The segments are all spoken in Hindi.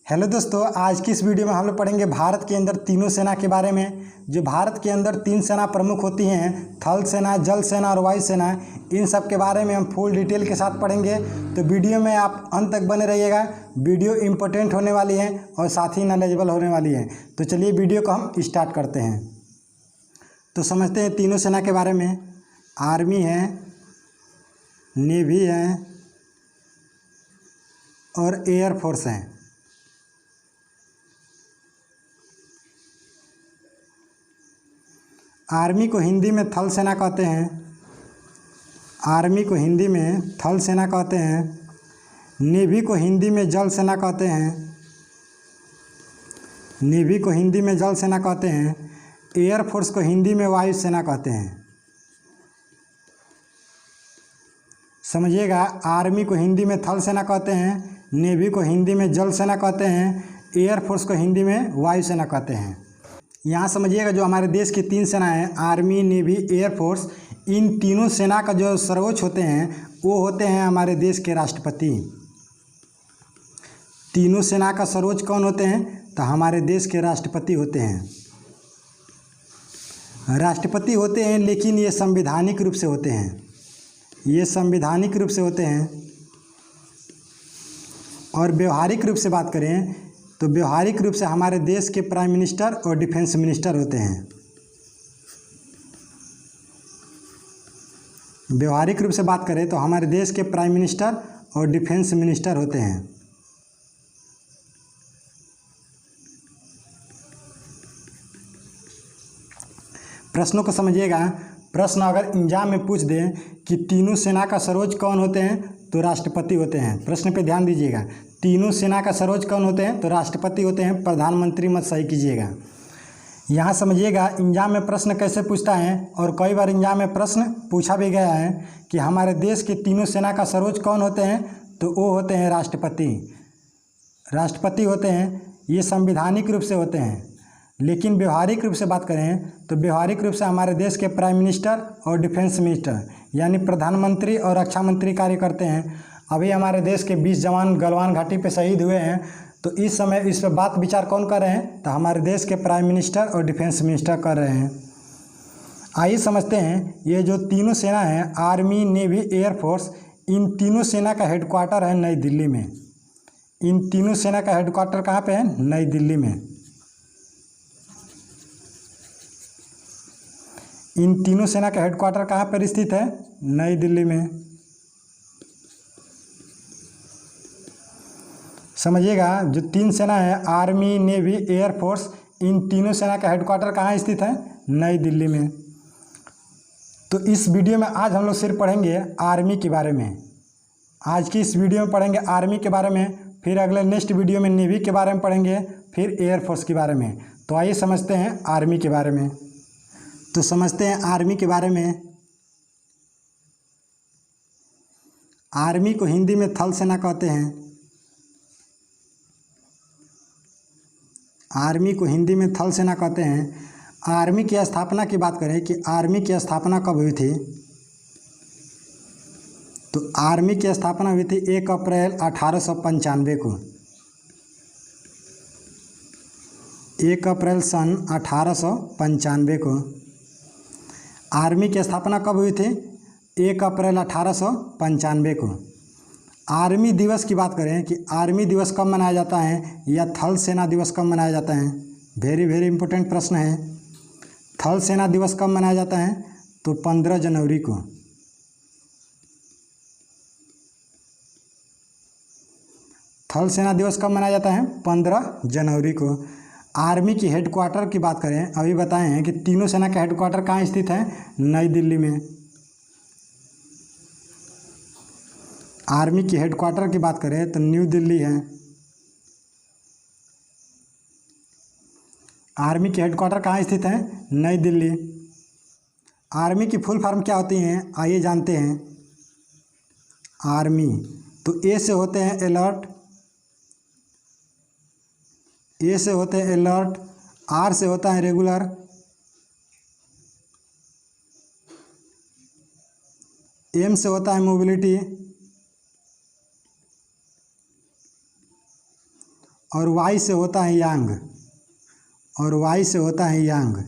हेलो दोस्तों, आज की इस वीडियो में हम लोग पढ़ेंगे भारत के अंदर तीनों सेना के बारे में। जो भारत के अंदर तीन सेना प्रमुख होती हैं, थल सेना, जल सेना और वायु सेना, इन सब के बारे में हम फुल डिटेल के साथ पढ़ेंगे। तो वीडियो में आप अंत तक बने रहिएगा। वीडियो इम्पोर्टेंट होने वाली है और साथ ही नॉलेजेबल होने वाली है। तो चलिए वीडियो को हम स्टार्ट करते हैं। तो समझते हैं तीनों सेना के बारे में। आर्मी है, नेवी है और एयरफोर्स है। आर्मी को हिंदी में थल सेना कहते हैं। आर्मी को हिंदी में थल सेना कहते हैं। नेवी को हिंदी में जल सेना कहते हैं। नेवी को हिंदी में जल सेना कहते हैं। एयरफोर्स को हिंदी में वायु सेना कहते हैं। समझिएगा, आर्मी को हिंदी में थल सेना कहते हैं, नेवी को हिंदी में जल सेना कहते हैं, एयरफोर्स को हिंदी में वायु सेना कहते हैं। यहाँ समझिएगा, जो हमारे देश की तीन सेना है, आर्मी, नेवी, एयरफोर्स, इन तीनों सेना का जो सर्वोच्च होते हैं वो होते हैं हमारे देश के राष्ट्रपति। तीनों सेना का सर्वोच्च कौन होते हैं? तो हमारे देश के राष्ट्रपति होते हैं। राष्ट्रपति होते हैं, लेकिन ये संवैधानिक रूप से होते हैं। ये संवैधानिक रूप से होते हैं। और व्यवहारिक रूप से बात करें तो व्यवहारिक रूप से हमारे देश के प्राइम मिनिस्टर और डिफेंस मिनिस्टर होते हैं। व्यवहारिक रूप से बात करें तो हमारे देश के प्राइम मिनिस्टर और डिफेंस मिनिस्टर होते हैं। प्रश्नों को समझिएगा। प्रश्न अगर एग्जाम में पूछ दें कि तीनों सेना का सर्वोच्च कौन होते हैं, तो राष्ट्रपति होते हैं। प्रश्न पे ध्यान दीजिएगा। तीनों सेना का सर्वोच्च कौन होते हैं? तो राष्ट्रपति होते हैं। प्रधानमंत्री मत सही कीजिएगा। यहाँ समझिएगा, एग्जाम में प्रश्न कैसे पूछता है, और कई बार एग्जाम में प्रश्न पूछा भी गया है कि हमारे देश के तीनों सेना का सर्वोच्च कौन होते हैं, तो वो होते हैं राष्ट्रपति। राष्ट्रपति होते हैं। ये संवैधानिक रूप से होते हैं। लेकिन व्यवहारिक रूप से बात करें तो व्यवहारिक रूप से हमारे देश के प्राइम मिनिस्टर और डिफेंस मिनिस्टर यानी प्रधानमंत्री और रक्षा मंत्री कार्य करते हैं। अभी हमारे देश के 20 जवान गलवान घाटी पे शहीद हुए हैं, तो इस समय इस पर बात विचार कौन कर रहे हैं? तो हमारे देश के प्राइम मिनिस्टर और डिफेंस मिनिस्टर कर रहे हैं। आइए समझते हैं, ये जो तीनों सेना हैं, आर्मी, नेवी, एयरफोर्स, इन तीनों सेना का हेडक्वार्टर है नई दिल्ली में। इन तीनों सेना का हेडक्वार्टर कहाँ पे है? नई दिल्ली में। इन तीनों सेना का हेडक्वार्टर कहाँ पर स्थित है? नई दिल्ली में। समझिएगा, जो तीन सेना है, आर्मी, नेवी, एयरफोर्स, इन तीनों सेना का हेडक्वार्टर कहाँ स्थित है? नई दिल्ली में। तो इस वीडियो में आज हम लोग सिर्फ पढ़ेंगे आर्मी के बारे में। आज की इस वीडियो में पढ़ेंगे आर्मी के बारे में, फिर अगले नेक्स्ट वीडियो में नेवी के बारे में पढ़ेंगे, फिर एयरफोर्स के बारे में। तो आइए समझते हैं आर्मी के बारे में। तो समझते हैं आर्मी के बारे में। आर्मी को हिंदी में थल सेना कहते हैं। आर्मी को हिंदी में थल सेना कहते हैं। आर्मी की स्थापना की बात करें कि आर्मी की स्थापना कब हुई थी, तो आर्मी की स्थापना हुई थी 1 अप्रैल 1895 को। 1 अप्रैल सन 1895 को आर्मी की स्थापना कब हुई थी? 1 अप्रैल 1895 को। आर्मी दिवस की बात करें कि आर्मी दिवस कब मनाया जाता है या थल सेना दिवस कब मनाया जाता है, वेरी वेरी इंपॉर्टेंट प्रश्न है। थल सेना दिवस कब मनाया जाता है? तो 15 जनवरी को। थल सेना दिवस कब मनाया जाता है? 15 जनवरी को। आर्मी की हेडक्वार्टर की बात करें, अभी बताए हैं कि तीनों सेना का हेडक्वार्टर कहाँ स्थित है? नई दिल्ली में। आर्मी की हेडक्वार्टर की बात करें तो न्यू दिल्ली है। आर्मी की हेडक्वार्टर कहाँ स्थित है? नई दिल्ली। आर्मी की फुल फॉर्म क्या होती हैं, आइए जानते हैं। आर्मी, तो ए से होते हैं अलर्ट, ए से होते हैं अलर्ट, आर से होता है रेगुलर, एम से होता है मोबिलिटी, और वाई से होता है यांग, और वाई से होता है यांग।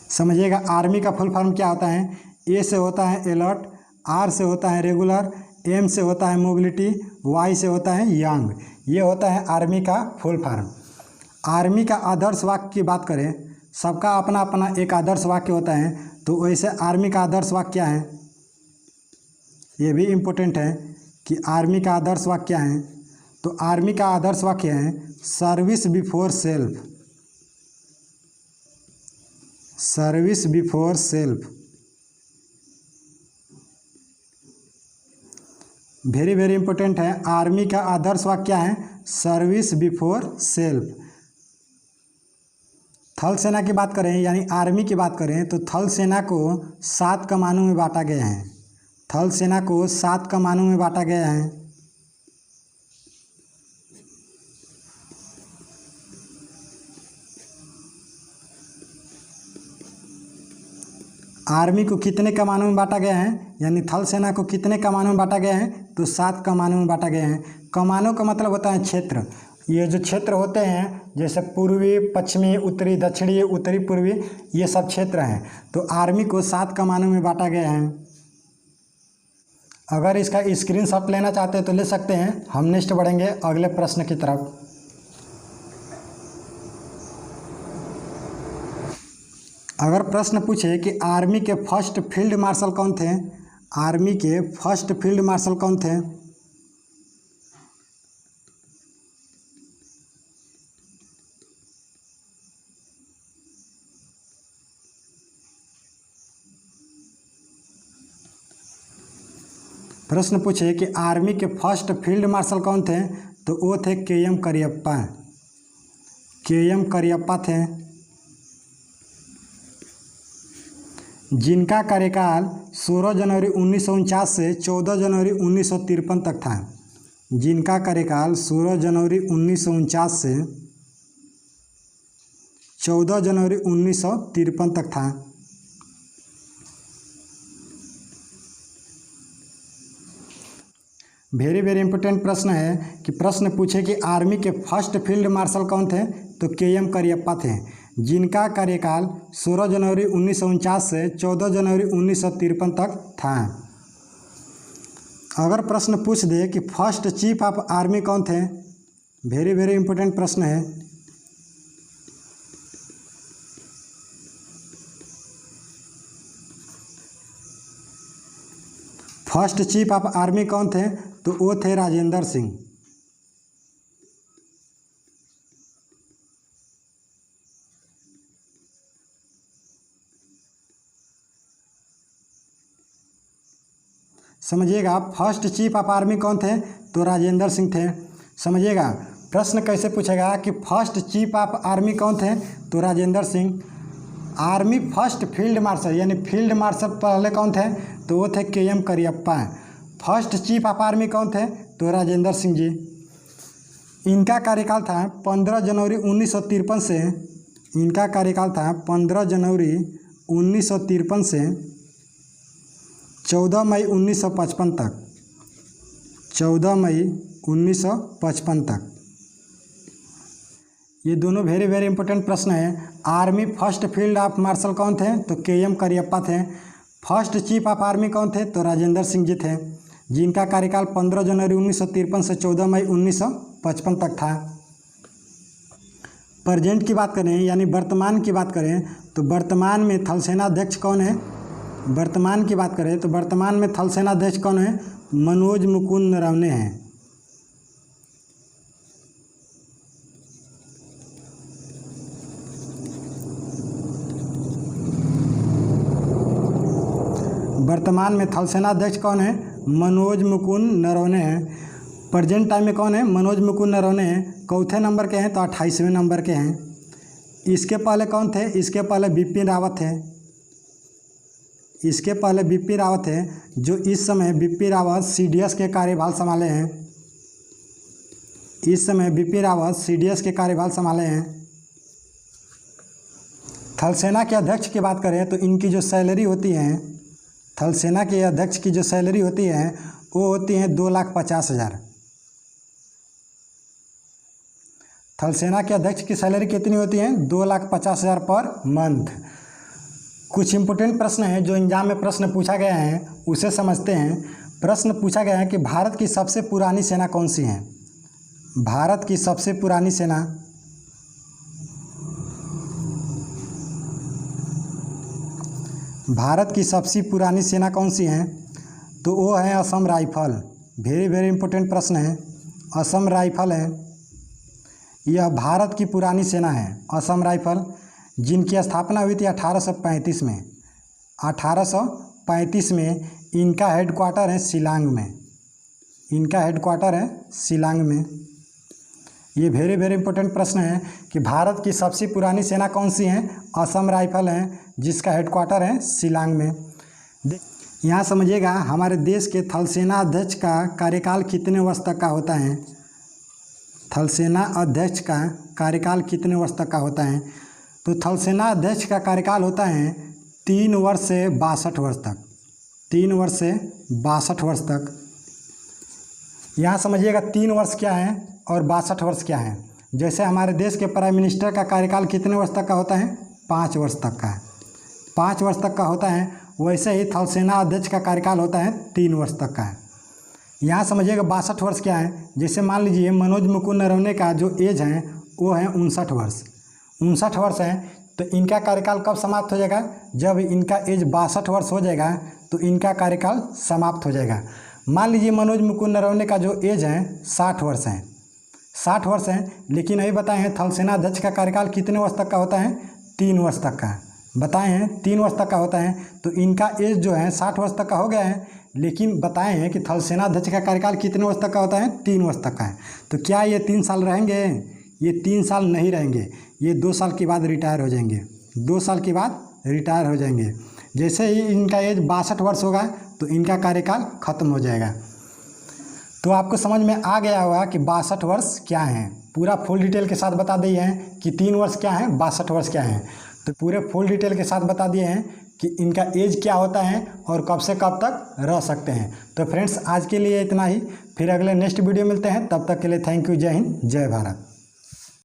समझिएगा आर्मी का फुल फॉर्म क्या होता है। ए से होता है अलर्ट, आर से होता है रेगुलर, एम से होता है मोबिलिटी, वाई से होता है यांग। ये होता है आर्मी का फुल फॉर्म। आर्मी का आदर्श वाक्य की बात करें, सबका अपना अपना एक आदर्श वाक्य होता है, तो वैसे आर्मी का आदर्श वाक्य क्या है, ये भी इम्पोर्टेंट है कि आर्मी का आदर्श वाक्य क्या है। तो आर्मी का आदर्श वाक्य है service before self, service before self. Very very important है, आर्मी का आदर्श वाक्य क्या है, सर्विस बिफोर सेल्फ। थल सेना की बात करें यानी आर्मी की बात करें तो थल सेना को 7 कमानों में बांटा गया है। थल सेना को 7 कमानों में बांटा गया है। आर्मी को कितने कमानों में बांटा गया है, यानी थल सेना को कितने कमानों में बांटा गया है, तो 7 कमानों में बांटा गया है। कमानों का मतलब होता है क्षेत्र। ये जो क्षेत्र होते हैं जैसे पूर्वी, पश्चिमी, उत्तरी, दक्षिणी, उत्तरी पूर्वी, ये सब क्षेत्र हैं। तो आर्मी को 7 कमानों में बांटा गया है। अगर इसका स्क्रीनशॉट लेना चाहते हैं तो ले सकते हैं। हम नेक्स्ट बढ़ेंगे अगले प्रश्न की तरफ। अगर प्रश्न पूछे कि आर्मी के फर्स्ट फील्ड मार्शल कौन थे, आर्मी के फर्स्ट फील्ड मार्शल कौन थे, प्रश्न पूछे कि आर्मी के फर्स्ट फील्ड मार्शल कौन थे, तो वो थे के.एम. करियप्पा। के.एम. करियप्पा थे, जिनका कार्यकाल 16 जनवरी 1949 से 14 जनवरी 1953 तक था। जिनका कार्यकाल 16 जनवरी 1949 से 14 जनवरी 1953 तक था। वेरी वेरी इंपॉर्टेंट प्रश्न है कि प्रश्न पूछे कि आर्मी के फर्स्ट फील्ड मार्शल कौन थे, तो के.एम. करियप्पा थे, जिनका कार्यकाल 16 जनवरी 1949 से 14 जनवरी 1953 तक था। अगर प्रश्न पूछ दे कि फर्स्ट चीफ ऑफ आर्मी कौन थे, वेरी वेरी इंपॉर्टेंट प्रश्न है। फर्स्ट चीफ ऑफ आर्मी कौन थे, तो वो थे राजेंद्र सिंह। समझिएगा फर्स्ट चीफ ऑफ आर्मी कौन थे, तो राजेंद्र सिंह थे। समझिएगा प्रश्न कैसे पूछेगा कि फर्स्ट चीफ ऑफ आर्मी कौन थे, तो Rajendra Singh. Army first field marshal यानी फील्ड मार्शल पहले कौन थे, तो वो थे KM. Cariappa. First chief of army कौन थे, तो राजेंद्र सिंह जी। इनका कार्यकाल था 15 जनवरी 1953 से, इनका कार्यकाल था 15 जनवरी 1953 से 14 मई 1955 तक, 14 मई 1955 तक। ये दोनों वेरी वेरी इंपॉर्टेंट प्रश्न है। Army first field of marshal कौन थे, तो के.एम. करियप्पा थे। फर्स्ट चीफ ऑफ आर्मी कौन थे, तो राजेंद्र सिंह जी थे, जिनका कार्यकाल 15 जनवरी 1953 से 14 मई 1955 तक था। प्रेजेंट की बात करें यानी वर्तमान की बात करें तो वर्तमान में थल सेना अध्यक्ष कौन है, वर्तमान की बात करें तो वर्तमान में थल सेना अध्यक्ष कौन है, मनोज मुकुंद नरवणे हैं। वर्तमान में थल सेना अध्यक्ष कौन है, मनोज मुकुंद नरवणे हैं। प्रेजेंट टाइम में कौन है, मनोज मुकुंद नरवणे हैं। चौथे नंबर के हैं तो 28वें नंबर के हैं। इसके पहले कौन थे, इसके पहले बिपिन रावत थे, इसके पहले बिपिन रावत है, जो इस समय बिपिन रावत CDS के कार्यभार संभाले हैं। इस समय बिपिन रावत CDS के कार्यभार संभाले हैं। थल सेना के अध्यक्ष की बात करें तो इनकी जो सैलरी होती है, थल सेना के अध्यक्ष की जो सैलरी होती है वो होती है 2,50,000। थल सेना के अध्यक्ष की सैलरी कितनी होती है? 2,50,000 पर मंथ। कुछ इंपोर्टेंट प्रश्न हैं जो एग्जाम में प्रश्न पूछा गया है, उसे समझते हैं। प्रश्न पूछा गया है कि भारत की सबसे पुरानी सेना कौन सी है? भारत की सबसे पुरानी सेना कौन सी है? तो वो है Assam rifle. Very very important प्रश्न है। असम राइफल है, यह भारत की पुरानी सेना है। असम राइफल, जिनकी स्थापना हुई थी 1835 में। 1835 में इनका हेडक्वार्टर है शिलांग में। ये वेरी वेरी इंपॉर्टेंट प्रश्न है कि भारत की सबसे पुरानी सेना कौन सी है? असम राइफल है, जिसका हेडक्वार्टर है शिलांग में। यहाँ समझिएगा, हमारे देश के थल सेना अध्यक्ष का कार्यकाल कितने वर्ष तक का होता है? थल सेना अध्यक्ष का कार्यकाल कितने वर्ष तक का होता है? तो थल सेना अध्यक्ष का कार्यकाल होता है 3 वर्ष से 62 वर्ष तक। 3 वर्ष से 62 वर्ष तक। यहाँ समझिएगा 3 वर्ष क्या है और 62 वर्ष क्या है। जैसे हमारे देश के प्राइम मिनिस्टर का कार्यकाल कितने वर्ष तक का होता है? 5 वर्ष तक का। 5 वर्ष तक का होता है। वैसे ही थल सेना अध्यक्ष का कार्यकाल होता है 3 वर्ष तक का है। यहाँ समझिएगा 62 वर्ष क्या है। जैसे मान लीजिए मनोज मुकुंद नरवणे का जो एज है वो है 59 वर्ष। 59 वर्ष है, तो इनका कार्यकाल कब समाप्त हो जाएगा? जब इनका एज 62 वर्ष हो जाएगा तो इनका कार्यकाल समाप्त हो जाएगा। मान लीजिए मनोज मुकुंद नरवणे का जो एज है 60 वर्ष है। 60 वर्ष है, लेकिन अभी बताए हैं थल सेना अध्यक्ष का कार्यकाल कितने वर्ष तक का होता है? 3 वर्ष तक का। बताए हैं 3 वर्ष तक का होता है, तो इनका एज जो है 60 वर्ष तक का हो गया है। लेकिन बताए हैं कि थल सेना अध्यक्ष का कार्यकाल कितने वर्ष तक का होता है? 3 वर्ष तक का है। तो क्या ये 3 साल रहेंगे? ये 3 साल नहीं रहेंगे। ये 2 साल के बाद रिटायर हो जाएंगे। 2 साल के बाद रिटायर हो जाएंगे। जैसे ही इनका एज 62 वर्ष होगा तो इनका कार्यकाल खत्म हो जाएगा। तो आपको समझ में आ गया होगा कि 62 वर्ष क्या हैं। पूरा फुल डिटेल के साथ बता दिए हैं कि 3 वर्ष क्या है, 62 वर्ष क्या है। तो पूरे फुल डिटेल के साथ बता दिए हैं कि इनका एज क्या होता है और कब से कब तक रह सकते हैं। तो फ्रेंड्स, आज के लिए इतना ही। फिर अगले नेक्स्ट वीडियो मिलते हैं। तब तक के लिए थैंक यू। जय हिंद, जय भारत।